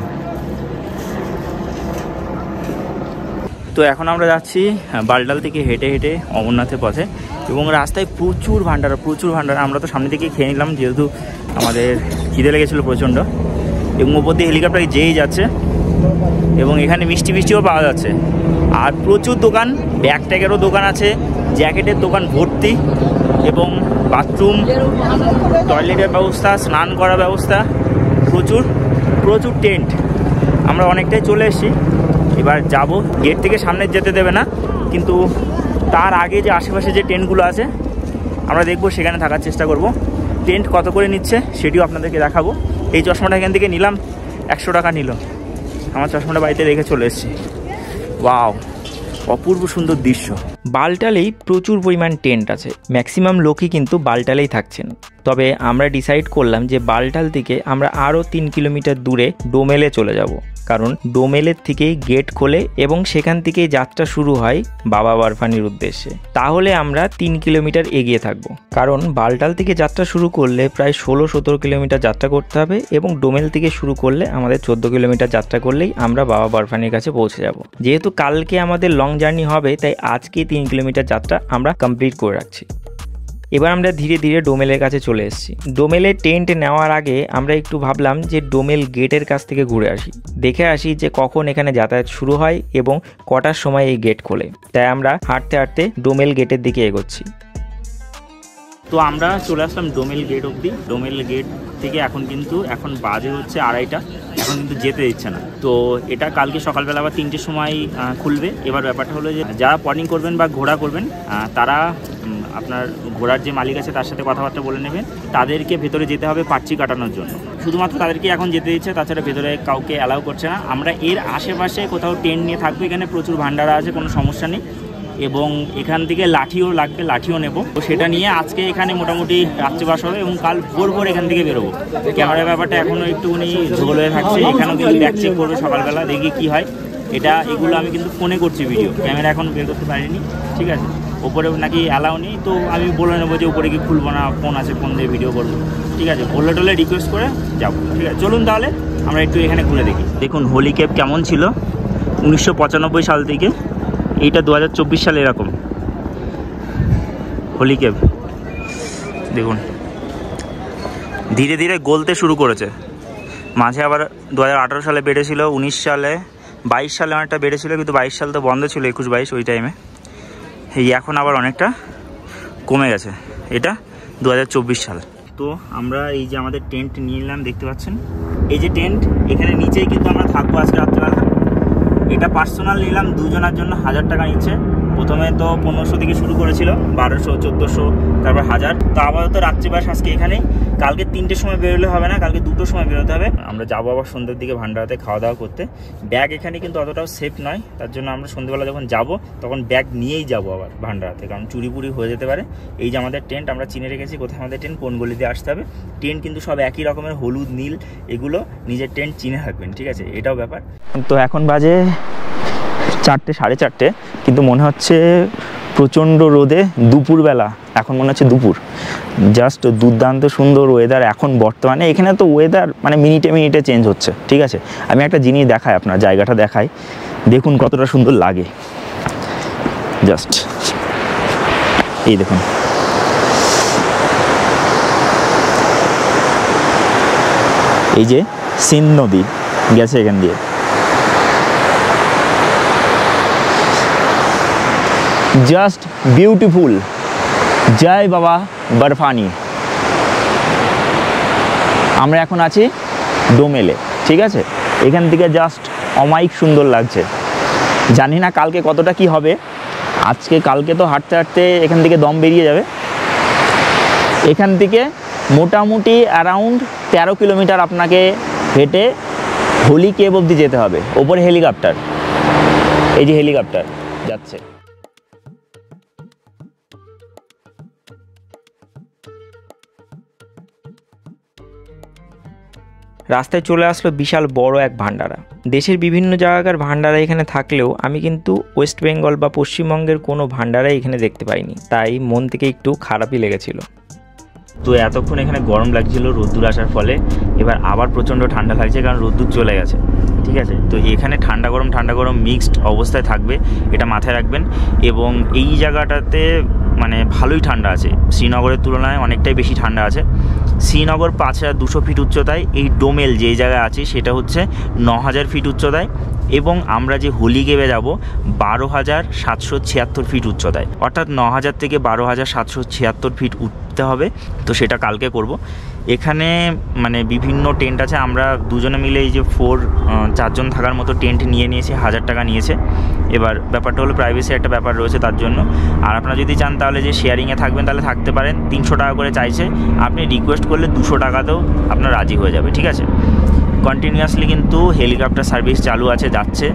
তো এখন আমরা যাচ্ছি বালটাল থেকে হেঁটে হেঁটে অমরনাথের পথে, এবং রাস্তায় প্রচুর ভান্ডারা। আমরা তো সামনে থেকে খেয়ে নিলাম, যেহেতু আমাদের খিদে লেগেছিলো প্রচণ্ড, এবং উপর দিয়ে হেলিকপ্টার যেই যাচ্ছে, এবং এখানে মিষ্টিও পাওয়া যাচ্ছে। আর প্রচুর দোকান, ব্যাগ ট্যাগেরও দোকান আছে, জ্যাকেটের দোকান ভর্তি, এবং বাথরুম, টয়লেটের ব্যবস্থা, স্নান করার ব্যবস্থা, প্রচুর টেন্ট। আমরা অনেকটাই চলে এসেছি, এবার যাব। গেট থেকে সামনে যেতে দেবে না, কিন্তু তার আগে যে আশেপাশে যে টেন্টগুলো আছে আমরা দেখব, সেখানে থাকার চেষ্টা করব। টেন্ট কত করে নিচ্ছে সেটিও আপনাদেরকে দেখাবো। এই চশমাটা এখান থেকে নিলাম, 100 টাকা নিল। আমার চশমাটা বাড়িতে রেখে চলে এসেছি। ওয়াও, অপূর্ব সুন্দর দৃশ্য। বালটালেই প্রচুর পরিমাণ টেন্ট আছে, ম্যাক্সিমাম লোকই কিন্তু বালটালেই থাকছেন। তবে আমরা ডিসাইড করলাম যে বালটাল থেকে আমরা আরও 3 কিলোমিটার দূরে ডোমেলে চলে যাব, কারণ ডোমেলের থেকেই গেট খোলে এবং সেখান থেকেই যাত্রা শুরু হয় বাবা বরফানির উদ্দেশ্যে। তাহলে আমরা 3 কিলোমিটার এগিয়ে থাকব, কারণ বালটাল থেকে যাত্রা শুরু করলে প্রায় 16-17 কিলোমিটার যাত্রা করতে হবে, এবং ডোমেল থেকে শুরু করলে আমাদের 14 কিলোমিটার যাত্রা করলেই আমরা বাবা বরফানির কাছে পৌঁছে যাব। যেহেতু কালকে আমাদের লং জার্নি হবে, তাই আজকে 3 কিলোমিটার যাত্রা আমরা কমপ্লিট করে রাখছি। এবার আমরা ধীরে ধীরে ডোমেলের কাছে চলে এসেছি। ডোমেলের টেন্ট নেওয়ার আগে আমরা একটু ভাবলাম যে ডোমেল গেটের কাছ থেকে ঘুরে আসি, দেখে আসি যে কখন এখানে যাতায়াত শুরু হয় এবং কটার সময় এই গেট খোলে। তাই আমরা হাঁটতে হাঁটতে ডোমেল গেটের দিকে এগোচ্ছি। তো আমরা চলে আসলাম ডোমেল গেট অবধি। ডোমেল গেট থেকে এখন বাজে হচ্ছে 2:30, এখন কিন্তু যেতে দিচ্ছে না। তো এটা কালকে সকালবেলা আবার 3টের সময় খুলবে। এবার ব্যাপারটা হলো যে যারা পনিং করবেন বা ঘোড়া করবেন, তারা আপনার ঘোড়ার যে মালিক আছে তার সাথে কথাবার্তা বলে নেবেন। তাদেরকে ভেতরে যেতে হবে পার্চি কাটানোর জন্য, শুধুমাত্র তাদেরকে এখন যেতে দিচ্ছে, তাছাড়া ভেতরে কাউকে অ্যালাউ করছে না। আমরা এর আশেপাশে কোথাও টেন্ট নিয়ে থাকবো, এখানে প্রচুর ভান্ডারা আছে, কোনো সমস্যা নেই। এবং এখান থেকে লাঠিও লাগবে, লাঠিও নেব। তো সেটা নিয়ে আজকে এখানে মোটামুটি রাত্রিবাস হবে, এবং কাল ভোর এখান থেকে বেরোবো। ক্যামেরার ব্যাপারটা এখনও একটুখানি ঝোল হয়ে থাকছে, এখানেও কিন্তু ব্যাক চেক করবো সকালবেলা, দেখি কী হয়। এগুলো আমি কিন্তু ফোনে করছি ভিডিও, ক্যামেরা এখন বের করতে পারিনি, ঠিক আছে। ওপরে নাকি অ্যালাউ নেই, তো আমি বলে নেবো যে উপরে কি খুলবো না, ফোন আছে, ফোন দিয়ে ভিডিও করবো, ঠিক আছে। বললে টলে রিকোয়েস্ট করে যাবো, ঠিক আছে। চলুন তাহলে আমরা একটু এখানে ঘুরে দেখি। দেখুন হোলি ক্যাপ কেমন ছিল 1995 সাল থেকে, এইটা 2024 সালে এরকম। হোলি কেভ দেখুন ধীরে ধীরে গলতে শুরু করেছে। মাঝে আবার 2018 সালে বেড়েছিল, 19 সালে, 22 সালে অনেকটা বেড়েছিল, কিন্তু 22 সাল তো বন্ধ ছিল, 21-22 ওই টাইমে। এই এখন আবার অনেকটা কমে গেছে। এটা 2024 সাল। তো আমরা এই যে আমাদের টেন্ট নিয়ে নিলাম, দেখতে পাচ্ছেন এই যে টেন্ট, এখানে নিচেই কিন্তু আমরা থাকবো আজকে রাত্রেবেলা। এটা পার্সোনাল নিলাম, দুজনের জন্য 1000 টাকা নিচ্ছে। প্রথমে তো 1500 থেকে শুরু করেছিল, 1200, 1400, তারপর 1000। তো আপাতত রাত্রিবাস আজকে এখানেই। কালকে 3টের সময় বেরোলে হবে না, কালকে 2টোর সময় বেরোতে হবে। আমরা যাবো আবার সন্ধ্যের দিকে ভান্ডারাতে খাওয়া দাওয়া করতে। ব্যাগ এখানে কিন্তু অতটাও সেফ নয়, তার জন্য আমরা সন্ধ্যেবেলা যখন যাব তখন ব্যাগ নিয়েই যাবো আবার ভান্ডারাতে, কারণ চুরি পুরি হয়ে যেতে পারে। এই যে আমাদের টেন্ট, আমরা চিনে রেখেছি কোথায় আমাদের টেন্ট, কোন গলিতে আসতে হবে। টেন্ট কিন্তু সব একই রকমের, হলুদ নীল, এগুলো নিজের টেন্ট চিনে রাখবেন, ঠিক আছে, এটাও ব্যাপার। তো এখন বাজে 4টে, 4:30, কিন্তু মনে হচ্ছে প্রচণ্ড রোদে, দুপুরবেলা, এখন মনে হচ্ছে দুপুর। জাস্ট দুর্দান্ত সুন্দর ওয়েদার এখন বর্তমানে। এখানে তো ওয়েদার মানে মিনিটে মিনিটে চেঞ্জ হচ্ছে, ঠিক আছে। আমি একটা জিনিস দেখাই, আপনার জায়গাটা দেখাই, দেখুন কতটা সুন্দর লাগে। জাস্ট এই দেখুন, এই যে সিন্ধ নদী গেছে এখান দিয়ে। Just beautiful. জয় বাবা বরফানি। আমরা এখন আছি ডোমেলে, ঠিক আছে। এখান থেকে জাস্ট অমায়িক সুন্দর লাগছে। জানি না কালকে কতটা কি হবে। কালকে তো হাঁটতে হাঁটতে এখান থেকে দম বেরিয়ে যাবে। এখান থেকে মোটামুটি অ্যারাউন্ড 13 কিলোমিটার আপনাকে হেঁটে হোলি কেভ অবধি যেতে হবে। ওপরে হেলিকপ্টার, এই যে হেলিকপ্টার যাচ্ছে। রাস্তায় চলে আসলো বিশাল বড় এক ভান্ডারা। দেশের বিভিন্ন জায়গার ভান্ডারা এখানে থাকলেও আমি কিন্তু ওয়েস্ট বেঙ্গল বা পশ্চিমবঙ্গের কোনো ভান্ডারাই এখানে দেখতে পাইনি, তাই মন থেকে একটু খারাপই লেগেছিল। তো এতক্ষণ এখানে গরম লাগছিল রোদ্দুর আসার ফলে, এবার আবার প্রচণ্ড ঠান্ডা লাগছে কারণ রোদ্দুর চলে গেছে, ঠিক আছে। তো এখানে ঠান্ডা গরম মিক্সড অবস্থায় থাকবে, এটা মাথায় রাখবেন। এবং এই জায়গাটাতে মানে ভালোই ঠান্ডা আছে, শ্রীনগরের তুলনায় অনেকটাই বেশি ঠান্ডা আছে। শ্রীনগর 5200 ফিট উচ্চতায়, এই ডোমেল যেই জায়গায় আছে সেটা হচ্ছে 9000 ফিট উচ্চতায়। এবং আমরা যে হোলি কেভে যাব 12776 ফিট উচ্চতায়, অর্থাৎ 9000 থেকে 12776 ফিট উঠতে হবে। তো সেটা কালকে করব। এখানে মানে বিভিন্ন টেন্ট আছে, আমরা দুজনে মিলে এই যে 4জন থাকার মতো টেন্ট নিয়ে নিয়েছি, 1000 টাকা নিয়েছে। এবার ব্যাপারটা হলো প্রাইভেসি একটা ব্যাপার রয়েছে তার জন্য। আর আপনারা যদি চান তাহলে যে শেয়ারিংয়ে থাকবেন তাহলে থাকতে পারেন। 300 টাকা করে চাইছে, আপনি রিকোয়েস্ট করলে 200 টাকাতেও আপনার রাজি হয়ে যাবে, ঠিক আছে। কন্টিনিউয়াসলি কিন্তু হেলিকপ্টার সার্ভিস চালু আছে, যাচ্ছে।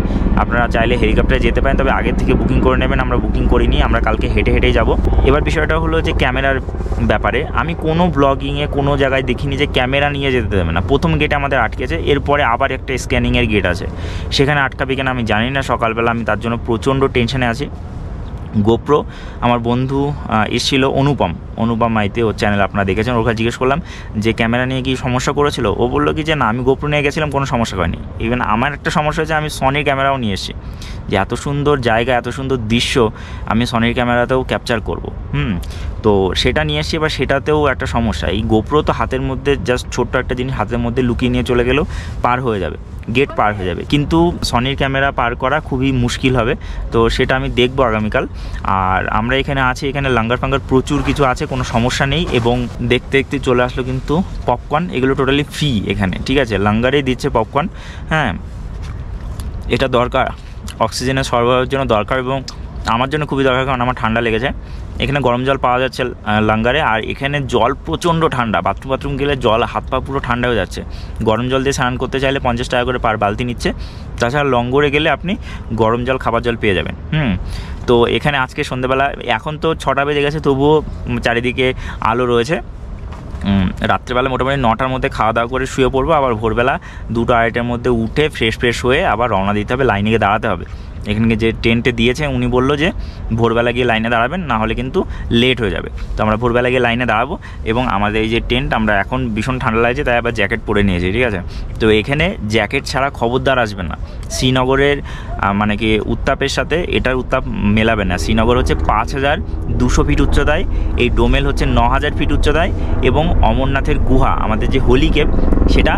আপনারা চাইলে হেলিকপ্টারে যেতে পারেন, তবে আগের থেকে বুকিং করে নেবেন। আমরা বুকিং করিনি, আমরা কালকে হেঁটে হেঁটেই যাব। এবার বিষয়টা হলো যে ক্যামেরার ব্যাপারে আমি কোনো ব্লগিংয়ে কোনো জায়গায় দেখিনি যে ক্যামেরা নিয়ে যেতে দেবে না। প্রথম গেটে আমাদের আটকেছে, এরপরে আবার একটা স্ক্যানিংয়ের গেট আছে, সেখানে আটকাবে কিনা আমি জানি না। সকালবেলা আমি তার জন্য প্রচণ্ড টেনশনে আছি। গোপ্রো আমার বন্ধু এসেছিল, অনুপম মাইতে, ওর চ্যানেল আপনারা দেখেছেন। ওর কাছে জিজ্ঞেস করলাম যে ক্যামেরা নিয়ে কি সমস্যা করেছিল, ও বললো কি যে না, আমি গোপ্রো নিয়ে গেছিলাম, কোনো সমস্যা হয়নি। ইভেন আমার একটা সমস্যা হয়েছে, আমি সনির ক্যামেরাও নিয়ে এসেছি, যে এত সুন্দর জায়গা, এত সুন্দর দৃশ্য আমি সনির ক্যামেরাতেও ক্যাপচার করব। তো সেটা নিয়ে এসেছি। এবার সেটাতেও একটা সমস্যা, এই গোপ্রো তো হাতের মধ্যে জাস্ট ছোট্ট একটা জিনিস হাতের মধ্যে লুকিয়ে নিয়ে চলে গেলেও পার হয়ে যাবে, গেট পার হয়ে যাবে, কিন্তু সনির ক্যামেরা পার করা খুবই মুশকিল হবে। তো সেটা আমি দেখবো আগামীকাল। আর আমরা এখানে আছি, এখানে লাঙ্গার ফাঙ্গার প্রচুর কিছু আছে, কোনো সমস্যা নেই। এবং দেখতে দেখতে চলে আসলো কিন্তু পপকর্ন, এগুলো টোটালি ফ্রি এখানে, ঠিক আছে। লাঙ্গারেই দিচ্ছে পপকর্ন, হ্যাঁ, এটা দরকার, অক্সিজেনের সরবরাহের জন্য দরকার, এবং আমার জন্য খুবই দরকার, কারণ আমার ঠান্ডা লেগেছে। এখানে গরম জল পাওয়া যাচ্ছে লাঙ্গারে, আর এখানে জল প্রচণ্ড ঠান্ডা, বাথরুম গেলে জল হাত পা পুরো ঠান্ডা হয়ে যাচ্ছে। গরম জল দিয়ে স্নান করতে চাইলে 50 টাকা করে পার বালতি নিচ্ছে। তাছাড়া লঙ্গরে গেলে আপনি গরম জল, খাবার জল পেয়ে যাবেন। তো এখানে আজকে সন্ধ্যেবেলা, এখন তো 6টা বেজে গেছে, তবুও চারিদিকে আলো রয়েছে। রাত্রেবেলা মোটামুটি 9টার মধ্যে খাওয়া দাওয়া করে শুয়ে পড়বো, আবার ভোরবেলা 2টা 2:30টার মধ্যে উঠে ফ্রেশ হয়ে আবার রওনা দিতে হবে, লাইনে গিয়ে দাঁড়াতে হবে। এখানে যে টেন্টে দিয়েছে উনি বললো যে ভোরবেলা গিয়ে লাইনে দাঁড়াবেন, না হলে কিন্তু লেট হয়ে যাবে। তো আমরা ভোরবেলা গিয়ে লাইনে দাঁড়াবো এবং আমাদের এই যে টেন্ট, আমরা এখন ভীষণ ঠান্ডা লাগছে তাই আবার জ্যাকেট পরে নিয়েছি, ঠিক আছে। তো এখানে জ্যাকেট ছাড়া খবরদার আসবেন না। শ্রীনগরের মানে কি উত্তাপের সাথে এটার উত্তাপ মেলাবে না। শ্রীনগর হচ্ছে 5200 ফিট উচ্চতায়, এই ডোমেল হচ্ছে 9000 ফিট উচ্চতায়, এবং অমরনাথের গুহা আমাদের যে হোলি কেভ সেটা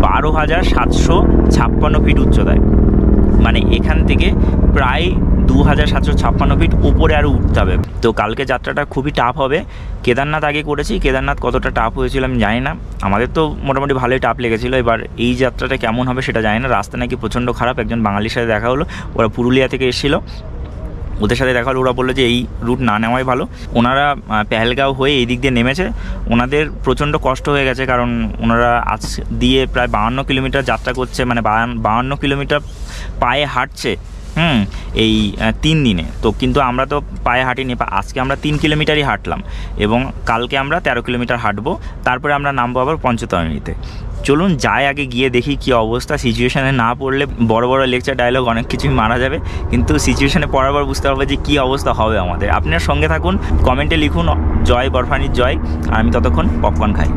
12756 ফিট উচ্চতায়। মানে এখান থেকে প্রায় 2756 ফিট উপরে আরও উঠতে হবে। তো কালকে যাত্রাটা খুবই টাফ হবে। কেদারনাথ আগে করেছি, কেদারনাথ কতটা টাফ হয়েছিল আমি জানি না, আমাদের তো মোটামুটি ভালোই টাফ লেগেছিলো। এবার এই যাত্রাটা কেমন হবে সেটা জানি না। রাস্তা নাকি প্রচণ্ড খারাপ। একজন বাঙালির সাথে দেখা হলো, ওরা পুরুলিয়া থেকে এসেছিলো, ওদের সাথে দেখা হলো, ওরা বললো যে এই রুট না নেওয়াই ভালো। ওনারা পেহেলগাঁও হয়ে এই দিক দিয়ে নেমেছে, ওনাদের প্রচণ্ড কষ্ট হয়ে গেছে, কারণ ওনারা আজ দিয়ে প্রায় 52 কিলোমিটার যাত্রা করছে, মানে 52 কিলোমিটার পায়ে হাঁটছে এই 3 দিনে। তো কিন্তু আমরা তো পায়ে হাঁটিনি, আজকে আমরা 3 কিলোমিটারই হাঁটলাম এবং কালকে আমরা 13 কিলোমিটার হাঁটবো, তারপরে আমরা নামবো আবার পঞ্চতরণীতে। চলুন যাই, আগে গিয়ে দেখি কী অবস্থা। সিচুয়েশানে না পড়লে বড় বড় লেকচার ডায়লগ অনেক কিছুই মারা যাবে, কিন্তু সিচুয়েশানে পড়ার পর বুঝতে পারবো যে কী অবস্থা হবে আমাদের। আপনার সঙ্গে থাকুন, কমেন্টে লিখুন জয় বরফানির জয়, আর আমি ততক্ষণ পপকর্ন খাই।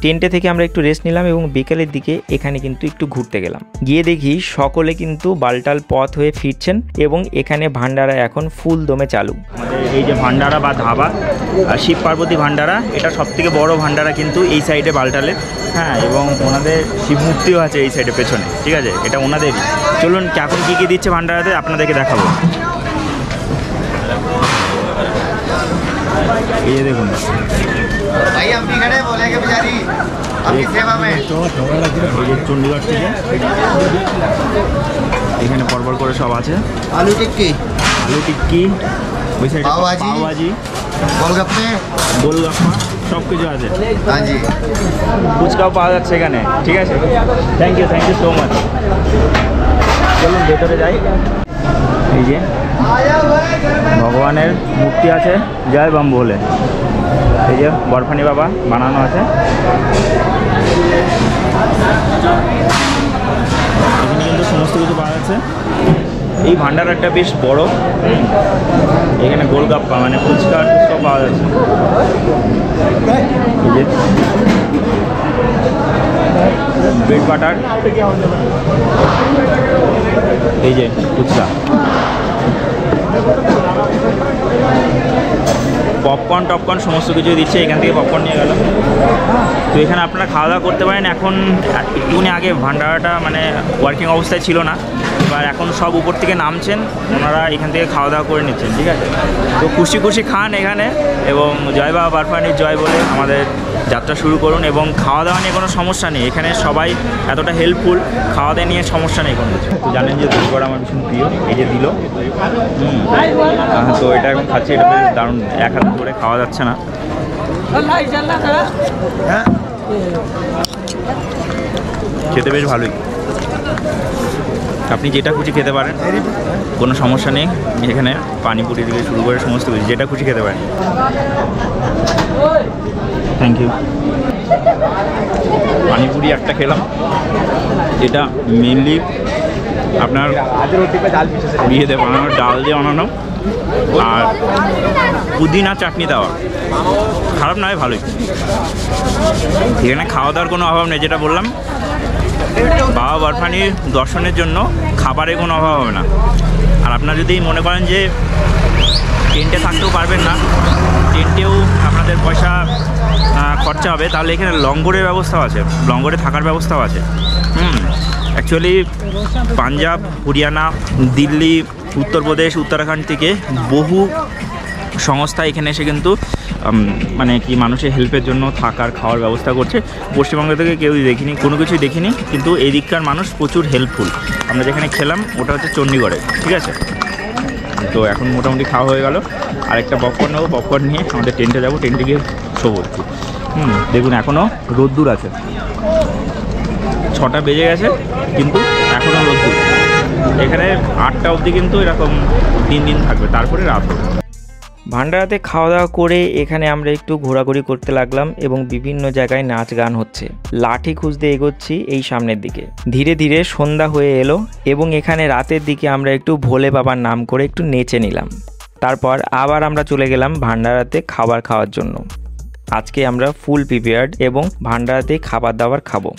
টেন্টে থেকে আমরা একটু রেস্ট নিলাম এবং বিকেলের দিকে এখানে কিন্তু একটু ঘুরতে গেলাম। গিয়ে দেখি সকলে কিন্তু বালটাল পথ হয়ে ফিরছেন এবং এখানে ভান্ডারা এখন ফুল দমে চালু। আমাদের এই যে ভান্ডারা বা ধাবা, শিব পার্বতী ভান্ডারা, এটা সবথেকে বড় ভান্ডারা কিন্তু এই সাইডে বালটালের, হ্যাঁ, এবং ওনাদের শিব মূর্তিও আছে এই সাইডে পেছনে, ঠিক আছে, এটা ওনাদেরই। চলুন এখন কী কী দিচ্ছে ভান্ডারাতে আপনাদেরকে দেখাবো। এই যে দেখুন भाई हम भी खड़े बोलेंगे बेचारी आपकी सेवा में। এই যে চণ্ডীগড় থেকে এখানে পরপর করে সব আছে। आलू टिक्की, আলু টিক্কি, ওই সাইডে পাওভাজি, পাওভাজি, गोलगप्पे, গোলগাপ্পা, সব কিছু আছে। हाँ जी, ফুচকাও পাওয়া যাচ্ছে এখানে, ঠিক আছে। Thank you so much. চলুন ভেতরে যাই। এই যে ভগবানের মূর্তি আছে, জয় বাম্বু বলে। এই যে বরফানি বাবা বানানো আছে। এখানে কিন্তু সমস্ত কিছু পাওয়া যাচ্ছে। এই ভান্ডারটা বেশ বড়। এখানে গোলগাপ্পা মানে ফুচকা টুচকা পাওয়া যাচ্ছে। এই যে ব্রেড বাটার, এই যে ফুচকা, পপকর্ন টপকর্ন সমস্ত কিছু দিচ্ছে। এখান থেকে পপকর্ন নিয়ে গেল। তো এখানে আপনারা খাওয়া দাওয়া করতে পারেন। এখন একটুখানি আগে ভান্ডারাটা মানে ওয়ার্কিং অবস্থায় ছিল না, এবার এখন সব উপর থেকে নামছেন, ওনারা এখান থেকে খাওয়া দাওয়া করে নিচ্ছেন, ঠিক আছে। তো খুশি খুশি খান এখানে এবং জয় বাবা বরফানির জয় বলে আমাদের যাত্রা শুরু করুন। এবং খাওয়া দাওয়া নিয়ে কোনো সমস্যা নেই, এখানে সবাই এতটা হেল্পফুল, খাওয়া দাওয়া নিয়ে সমস্যা নেই কোনো কিছু। তো জানেন যে দইবড়া আমার ভীষণ প্রিয়, এই যে দিল। তো এটা এখন খাচ্ছি, এটা বেশ দারুণ, এক হাত করে খাওয়া যাচ্ছে না। খেতে বেশ ভালোই, আপনি যেটা খুশি খেতে পারেন, কোনো সমস্যা নেই। এখানে পানিপুরি থেকে শুরু করে সমস্ত কিছু যেটা খুশি খেতে পারেন। Thank you. পানিপুরি একটা খেলাম, এটা মেনলি আপনার বিয়েতে বানানো, ডাল দিয়ে বানানো, আর পুদিনা চাটনি দেওয়া, খারাপ নয়, ভালোই। এখানে খাওয়া দাওয়ার কোনো অভাব নেই, যেটা বললাম বাবা বরফানির দর্শনের জন্য খাবারের কোনো অভাব হবে না। আর আপনারা যদি মনে করেন যে টেন্টে থাকতেও পারবেন না, টেন্টেও আপনাদের পয়সা খরচা হবে, তাহলে এখানে লঙ্গরের ব্যবস্থাও আছে, লঙ্গরে থাকার ব্যবস্থাও আছে। অ্যাকচুয়ালি পাঞ্জাব, হরিয়ানা, দিল্লি, উত্তরপ্রদেশ, উত্তরাখণ্ড থেকে বহু সংস্থা এখানে এসে কিন্তু মানে কি মানুষের হেল্পের জন্য থাকার খাওয়ার ব্যবস্থা করছে। পশ্চিমবঙ্গ থেকে কেউই দেখিনি, কোনো কিছুই দেখিনি, কিন্তু এই দিককার মানুষ প্রচুর হেল্পফুল। আমরা যেখানে খেলাম ওটা হচ্ছে চণ্ডীগড়ে, ঠিক আছে। তো এখন মোটামুটি খাওয়া হয়ে গেল, আরেকটা পপকর্ন নেবো, পপকর্ন নিয়ে আমাদের টেন্টে যাবো, টেন্টে গিয়ে শোবো একটু। দেখুন এখনও রোদ্দুর আছে, 6টা বেজে গেছে কিন্তু এখনও রোদ্দুর। এখানে 8টা অবধি কিন্তু এরকম 3 দিন থাকবে, তারপরে রাত হবে। ভান্ডারাতে খাওয়া দাওয়া করে এখানে আমরা একটু ঘোরাঘুরি করতে লাগলাম এবং বিভিন্ন জায়গায় নাচ গান হচ্ছে। লাঠি খুঁজতে এগোচ্ছি এই সামনের দিকে। ধীরে ধীরে সন্ধ্যা হয়ে এলো এবং এখানে রাতের দিকে আমরা একটু ভোলে বাবার নাম করে একটু নেচে নিলাম। তারপর আবার আমরা চলে গেলাম ভান্ডারাতে খাবার খাওয়ার জন্য। আজকে আমরা ফুল প্রিপেয়ার্ড এবং ভান্ডারাতে খাবার দাবার খাবো।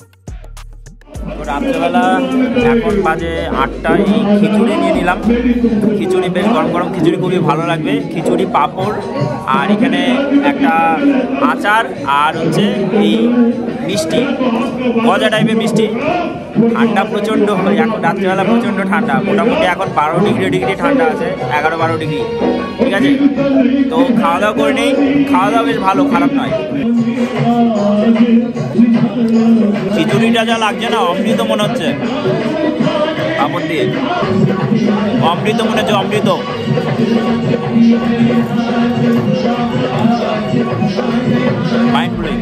রাত্রেবেলা এখন বাজে 8টা, এই খিচুড়ি নিয়ে নিলাম। খিচুড়ি বেশ গরম গরম খিচুড়ি, খুবই ভালো লাগবে। খিচুড়ি, পাঁপড়, আর এখানে একটা আচার, আর হচ্ছে এই মিষ্টি, গজা টাইপের মিষ্টি। ঠান্ডা প্রচণ্ড, এখন রাত্রেবেলা প্রচণ্ড ঠান্ডা, মোটামুটি এখন 12 ডিগ্রি ঠান্ডা আছে, 11-12 ডিগ্রি। ঠিক আছে, তো খাওয়া দাওয়া করে নেই। খাওয়া দাওয়া বেশ ভালো, খারাপ নয়। খিচুড়িটা যা লাগছে না, অমৃত মনে হচ্ছে। পাঁপড় দিয়ে অমৃত মনে হচ্ছে, অমৃত। Mind blowing.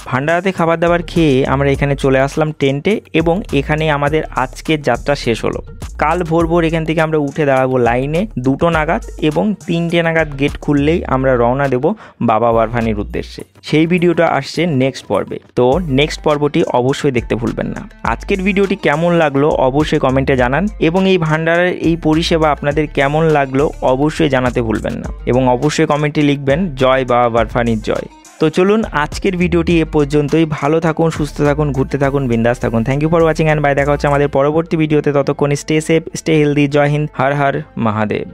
ভান্ডারাতে খাবার দাবার খেয়ে আমরা এখানে চলে আসলাম টেন্টে এবং এখানে আমাদের আজকের যাত্রা শেষ হলো। কাল ভোর ভোর এখান থেকে আমরা উঠে দাঁড়াবো লাইনে 2টো নাগাদ এবং 3টে নাগাদ গেট খুললেই আমরা রওনা দেব বাবা বারভানির উদ্দেশ্যে। সেই ভিডিওটা আসছে নেক্সট পর্বে, তো নেক্সট পর্বটি অবশ্যই দেখতে ভুলবেন না। আজকের ভিডিওটি কেমন লাগলো অবশ্যই কমেন্টে জানান এবং এই ভান্ডারের এই পরিষেবা আপনাদের কেমন লাগলো অবশ্যই জানাতে ভুলবেন না এবং অবশ্যই কমেন্টে লিখবেন জয় বাবা বারভানির জয়। তো চলুন আজকের ভিডিওটি এ পর্যন্তই। ভালো থাকুন, সুস্থ থাকুন, ঘুরতে থাকুন, বিন্দাস থাকুন। Thank you for watching and bye. দেখা হচ্ছে আমাদের পরবর্তী ভিডিওতে। ততক্ষণ স্টে সেফ, স্টে হেলদি। জয় হিন্দ, হর হর মহাদেব।